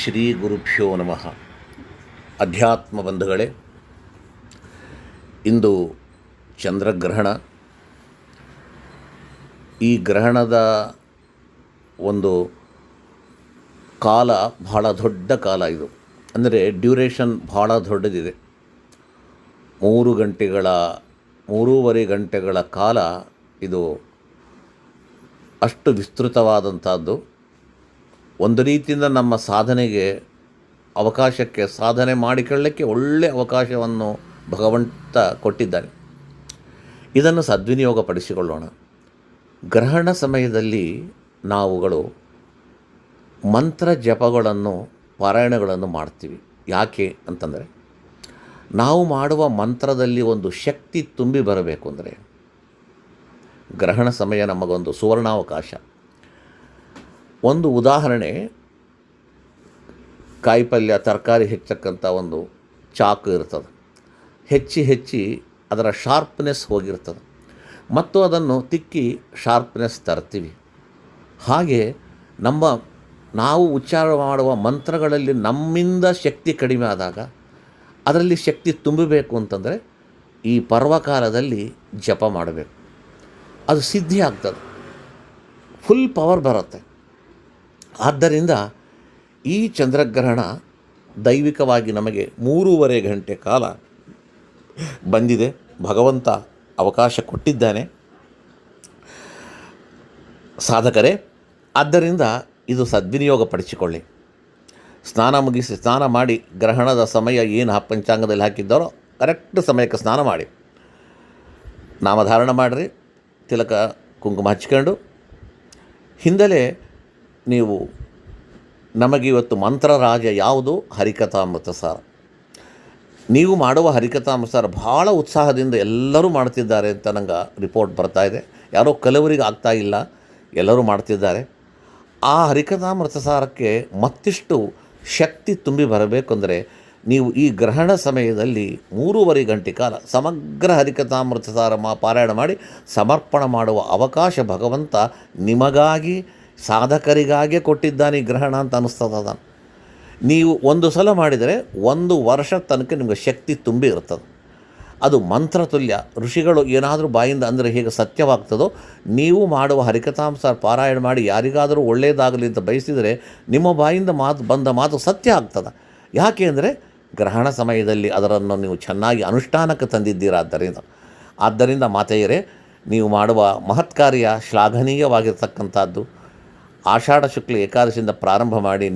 ಶ್ರೀ ಗುರುಭ್ಯೋ ನಮಃ. ಅಧ್ಯಾತ್ಮ ಬಂಧುಗಳೇ, ಇಂದು ಚಂದ್ರಗ್ರಹಣ. ಈ ಗ್ರಹಣದ ಒಂದು ಕಾಲ ಬಹಳ ದೊಡ್ಡ ಕಾಲ. ಇದು ಅಂದರೆ ಡ್ಯೂರೇಷನ್ ಬಹಳ ದೊಡ್ಡದಿದೆ. 3.5 ಗಂಟೆಗಳ ಕಾಲ ಇದು ಅಷ್ಟು ವಿಸ್ತೃತವಾದಂಥದ್ದು. ಒಂದು ರೀತಿಯಿಂದ ನಮ್ಮ ಸಾಧನೆ ಮಾಡಿಕೊಳ್ಳಲಿಕ್ಕೆ ಒಳ್ಳೆಯ ಅವಕಾಶವನ್ನು ಭಗವಂತ ಕೊಟ್ಟಿದ್ದಾನೆ. ಇದನ್ನು ಸದ್ವಿನಿಯೋಗಪಡಿಸಿಕೊಳ್ಳೋಣ. ಗ್ರಹಣ ಸಮಯದಲ್ಲಿ ನಾವುಗಳು ಮಂತ್ರ ಜಪಗಳನ್ನು ಪಾರಾಯಣಗಳನ್ನು ಮಾಡ್ತೀವಿ. ಯಾಕೆ ಅಂತಂದರೆ, ನಾವು ಮಾಡುವ ಮಂತ್ರದಲ್ಲಿ ಒಂದು ಶಕ್ತಿ ತುಂಬಿ ಬರಬೇಕು. ಅಂದರೆ ಗ್ರಹಣ ಸಮಯ ನಮಗೊಂದು ಸುವರ್ಣಾವಕಾಶ. ಒಂದು ಉದಾಹರಣೆ, ಕಾಯಿಪಲ್ಯ ತರಕಾರಿ ಹೆಚ್ಚಕ್ಕಂಥ ಒಂದು ಚಾಕು ಇರ್ತದೆ. ಹೆಚ್ಚಿ ಅದರ ಶಾರ್ಪ್ನೆಸ್ ಹೋಗಿರ್ತದೆ ಮತ್ತು ಅದನ್ನು ತಿಕ್ಕಿ ಶಾರ್ಪ್ನೆಸ್ ತರ್ತೀವಿ. ಹಾಗೆ ನಾವು ಉಚ್ಚಾರ ಮಾಡುವ ಮಂತ್ರಗಳಲ್ಲಿ ನಮ್ಮಿಂದ ಶಕ್ತಿ ಕಡಿಮೆ ಆದಾಗ ಅದರಲ್ಲಿ ಶಕ್ತಿ ತುಂಬಬೇಕು ಅಂತಂದರೆ ಈ ಪರ್ವಕಾಲದಲ್ಲಿ ಜಪ ಮಾಡಬೇಕು. ಅದು ಸಿದ್ಧಿ ಆಗ್ತದೆ, ಫುಲ್ ಪವರ್ ಬರುತ್ತೆ. ಆದ್ದರಿಂದ ಈ ಚಂದ್ರಗ್ರಹಣ ದೈವಿಕವಾಗಿ ನಮಗೆ 3.5 ಗಂಟೆ ಕಾಲ ಬಂದಿದೆ. ಭಗವಂತ ಅವಕಾಶ ಕೊಟ್ಟಿದ್ದಾನೆ ಸಾಧಕರೇ. ಆದ್ದರಿಂದ ಇದು ಸದ್ವಿನಿಯೋಗಪಡಿಸಿಕೊಳ್ಳಿ. ಸ್ನಾನ ಮಾಡಿ, ಗ್ರಹಣದ ಸಮಯ ಏನು ಪಂಚಾಂಗದಲ್ಲಿ ಹಾಕಿದ್ದಾರೋ ಕರೆಕ್ಟ್ ಸಮಯಕ್ಕೆ ಸ್ನಾನ ಮಾಡಿ, ನಾಮಧಾರಣ ಮಾಡಿರಿ, ತಿಲಕ ಕುಂಕುಮ ಹಚ್ಕೊಂಡು ಹಿಂದಲೇ ನೀವು ನಮಗೆ ಇವತ್ತು ಮಂತ್ರರಾಜ ಯಾವುದು? ಹರಿಕಥಾಮೃತಸಾರ. ನೀವು ಮಾಡುವ ಹರಿಕಥಾಮೃತಸಾರ ಭಾಳ ಉತ್ಸಾಹದಿಂದ ಎಲ್ಲರೂ ಮಾಡ್ತಿದ್ದಾರೆ ಅಂತ ನಂಗೆ ರಿಪೋರ್ಟ್ ಬರ್ತಾ ಇದೆ. ಯಾರೋ ಕೆಲವರಿಗೆ ಆಗ್ತಾ ಇಲ್ಲ, ಎಲ್ಲರೂ ಮಾಡ್ತಿದ್ದಾರೆ. ಆ ಹರಿಕಥಾಮೃತಸಾರಕ್ಕೆ ಮತ್ತಿಷ್ಟು ಶಕ್ತಿ ತುಂಬಿ ಬರಬೇಕೆಂದರೆ ನೀವು ಈ ಗ್ರಹಣ ಸಮಯದಲ್ಲಿ 3.5 ಗಂಟೆ ಕಾಲ ಸಮಗ್ರ ಹರಿಕಥಾಮೃತಸಾರ ಪಾರಾಯಣ ಮಾಡಿ ಸಮರ್ಪಣೆ ಮಾಡುವ ಅವಕಾಶ ಭಗವಂತ ನಿಮಗಾಗಿ, ಸಾಧಕರಿಗಾಗೇ ಕೊಟ್ಟಿದ್ದಾನೆ ಈ ಗ್ರಹಣ ಅಂತ ಅನ್ನಿಸ್ತದ. ನೀವು ಒಂದು ಸಲ ಮಾಡಿದರೆ 1 ವರ್ಷ ತನಕ ನಿಮಗೆ ಶಕ್ತಿ ತುಂಬಿ ಇರ್ತದೆ. ಅದು ಮಂತ್ರತುಲ್ಯ. ಋಷಿಗಳು ಏನಾದರೂ ಬಾಯಿಂದ ಅಂದರೆ ಹೇಗೆ ಸತ್ಯವಾಗ್ತದೋ, ನೀವು ಮಾಡುವ ಹರಿಕಥಾಮೃತ ಪಾರಾಯಣ ಮಾಡಿ ಯಾರಿಗಾದರೂ ಒಳ್ಳೆಯದಾಗಲಿ ಅಂತ ಬಯಸಿದರೆ ನಿಮ್ಮ ಬಾಯಿಂದ ಬಂದ ಮಾತು ಸತ್ಯ ಆಗ್ತದೆ. ಯಾಕೆ ಅಂದರೆ ಗ್ರಹಣ ಸಮಯದಲ್ಲಿ ಅದನ್ನು ನೀವು ಚೆನ್ನಾಗಿ ಅನುಷ್ಠಾನಕ್ಕೆ ತಂದಿದ್ದೀರಾ. ಆದ್ದರಿಂದ ಮಾತೆಯರೇ, ನೀವು ಮಾಡುವ ಮಹತ್ಕಾರ್ಯ ಶ್ಲಾಘನೀಯವಾಗಿರ್ತಕ್ಕಂಥದ್ದು. ಆಷಾಢ ಶುಕ್ಲ ಏಕಾದಶಿಯಿಂದ ಪ್ರಾರಂಭ ಮಾಡಿ